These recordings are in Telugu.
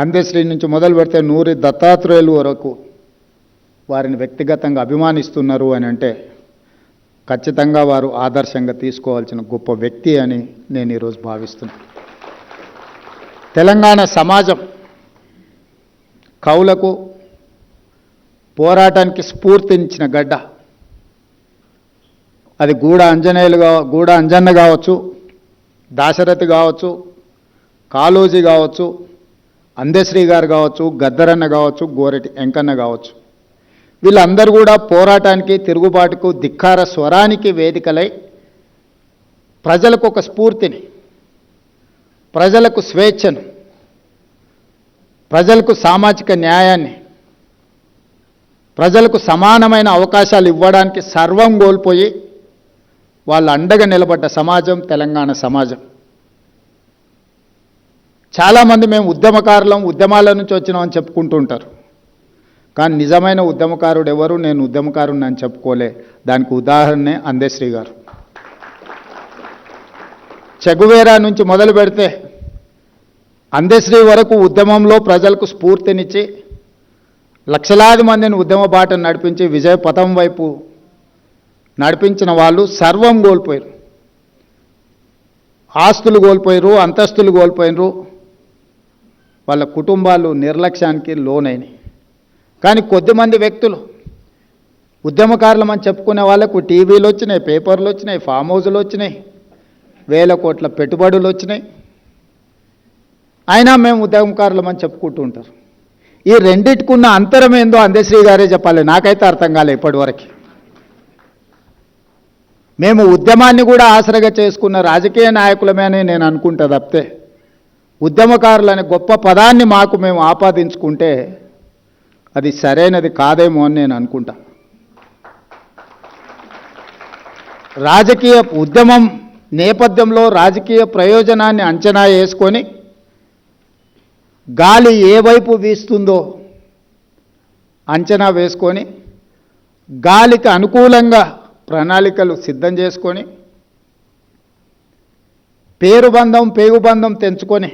అందశ్రీ నుంచి మొదలు పెడితే నూరి దత్తాత్రేయులు వరకు వారిని వ్యక్తిగతంగా అభిమానిస్తున్నారు అని అంటే ఖచ్చితంగా వారు ఆదర్శంగా తీసుకోవాల్సిన గొప్ప వ్యక్తి అని నేను ఈరోజు భావిస్తున్నాను. తెలంగాణ సమాజం కవులకు పోరాటానికి స్ఫూర్తినిచ్చిన గడ్డ. అది గూడ అంజన్న కావచ్చు, దాశరథి కావచ్చు, కాళోజీ కావచ్చు, అందశ్రీ గారు కావచ్చు, గద్దరన్న కావచ్చు, గోరటి వెంకన్న కావచ్చు. వీళ్ళందరూ కూడా పోరాటానికి, తిరుగుబాటుకు, ధిక్కార స్వరానికి వేదికలై ప్రజలకు ఒక స్ఫూర్తిని, ప్రజలకు స్వేచ్ఛను, ప్రజలకు సామాజిక న్యాయాన్ని, ప్రజలకు సమానమైన అవకాశాలు ఇవ్వడానికి సర్వం కోల్పోయి వాళ్ళు అండగా నిలబడ్డ సమాజం తెలంగాణ సమాజం. చాలామంది మేము ఉద్యమకారులం, ఉద్యమాల నుంచి వచ్చినామని చెప్పుకుంటూ ఉంటారు. కానీ నిజమైన ఉద్యమకారుడు ఎవరు? నేను ఉద్యమకారుని అని చెప్పుకోలే. దానికి ఉదాహరణే అందశ్రీ గారు. చెగువేరా నుంచి మొదలు పెడితే అందశ్రీ వరకు ఉద్యమంలో ప్రజలకు స్ఫూర్తినిచ్చి లక్షలాది మందిని ఉద్యమ బాటను నడిపించి విజయ పథం వైపు నడిపించిన వాళ్ళు సర్వం కోల్పోయారు. ఆస్తులు కోల్పోయారు, అంతస్తులు కోల్పోయినరు, వాళ్ళ కుటుంబాలు నిర్లక్ష్యానికి లోనైనాయి. కానీ కొద్దిమంది వ్యక్తులు ఉద్యమకారులమని చెప్పుకునే వాళ్ళకు టీవీలు వచ్చినాయి, పేపర్లు వచ్చినాయి, ఫామ్ హౌజులు వచ్చినాయి, వేల కోట్ల పెట్టుబడులు వచ్చినాయి. అయినా మేము ఉద్యమకారులమని చెప్పుకుంటూ ఉంటారు. ఈ రెండిటికున్న అంతరం ఏందో అందశ్రీ గారే చెప్పాలి. నాకైతే అర్థం కాలే ఇప్పటివరకు. మేము ఉద్యమాన్ని కూడా ఆసరగా చేసుకున్న రాజకీయ నాయకులమే అని నేను అనుకుంటా తప్పితే ఉద్యమకారులనే గొప్ప పదాన్ని మాకు మేము ఆపాదించుకుంటే అది సరైనది కాదేమో అని నేను అనుకుంటా. రాజకీయ ఉద్యమం నేపథ్యంలో రాజకీయ ప్రయోజనాన్ని అంచనా వేసుకొని గాలి ఏ వైపు వీస్తుందో అంచనా వేసుకొని గాలికి అనుకూలంగా ప్రణాళికలు సిద్ధం చేసుకొని పేగుబంధం తెంచుకొని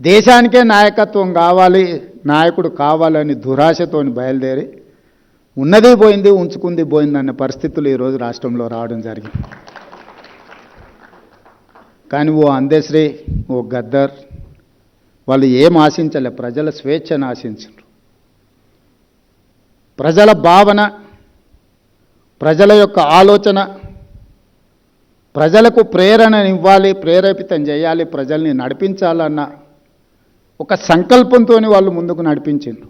దేశానికే నాయకత్వం కావాలి, నాయకుడు కావాలని దురాశతోని బయలుదేరి ఉన్నది పోయింది, ఉంచుకుంది పోయింది అనే పరిస్థితులు ఈరోజు రాష్ట్రంలో రావడం జరిగింది. కానీ ఓ అందశ్రీ, ఓ గద్దర్ వాళ్ళు ఏం ఆశించలే, ప్రజల స్వేచ్ఛను ఆశించారు. ప్రజల భావన, ప్రజల యొక్క ఆలోచన, ప్రజలకు ప్రేరణనివ్వాలి, ప్రేరేపితం చేయాలి, ప్రజల్ని నడిపించాలన్న ఒక సంకల్పంతో వాళ్ళు ముందుకు నడిపించారు.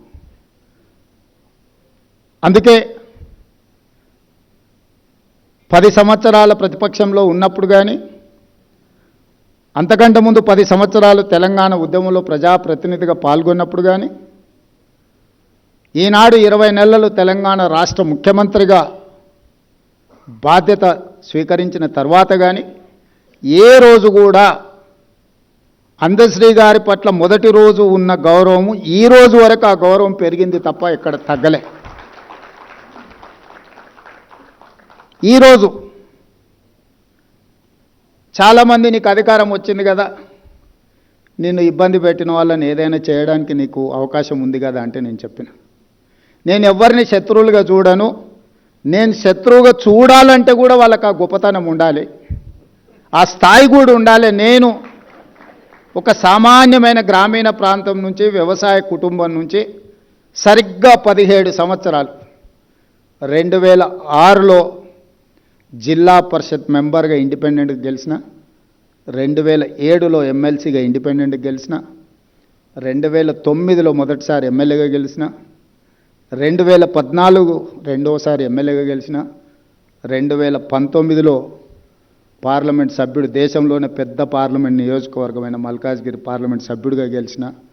అందుకే 10 సంవత్సరాల ప్రతిపక్షంలో ఉన్నప్పుడు కానీ, అంతకంటే ముందు 10 సంవత్సరాలు తెలంగాణ ఉద్యమంలో ప్రజాప్రతినిధిగా పాల్గొన్నప్పుడు కానీ, ఈనాడు 20 నెలలు తెలంగాణ రాష్ట్ర ముఖ్యమంత్రిగా బాధ్యత స్వీకరించిన తర్వాత కానీ ఏ రోజు కూడా అందశ్రీ గారి పట్ల మొదటి రోజు ఉన్న గౌరవము ఈ రోజు వరకు ఆ గౌరవం పెరిగింది తప్ప ఎక్కడ తగ్గలే. ఈరోజు చాలామంది నీకు అధికారం వచ్చింది కదా, నిన్ను ఇబ్బంది పెట్టిన వాళ్ళని ఏదైనా చేయడానికి నీకు అవకాశం ఉంది కదా అంటే నేను చెప్పిన, నేను ఎవరిని శత్రువులుగా చూడను. నేను శత్రువుగా చూడాలంటే కూడా వాళ్ళకి ఆ గొప్పతనం ఉండాలి, ఆ స్థాయి కూడా ఉండాలి. నేను ఒక సామాన్యమైన గ్రామీణ ప్రాంతం నుంచి, వ్యవసాయ కుటుంబం నుంచి సరిగ్గా 17 సంవత్సరాలు 2006లో జిల్లా పరిషత్ మెంబర్గా ఇండిపెండెంట్గా గెలిచిన, 2007లో ఎమ్మెల్సీగా ఇండిపెండెంట్గా గెలిచిన, 2009లో మొదటిసారి ఎమ్మెల్యేగా గెలిచిన, 2014 రెండోసారి ఎమ్మెల్యేగా గెలిచిన, 2019లో పార్లమెంట్ సభ్యుడు, దేశంలోనే పెద్ద పార్లమెంట్ నియోజకవర్గమైన మల్కాజ్గిరి పార్లమెంట్ సభ్యుడిగా గెలిచిన,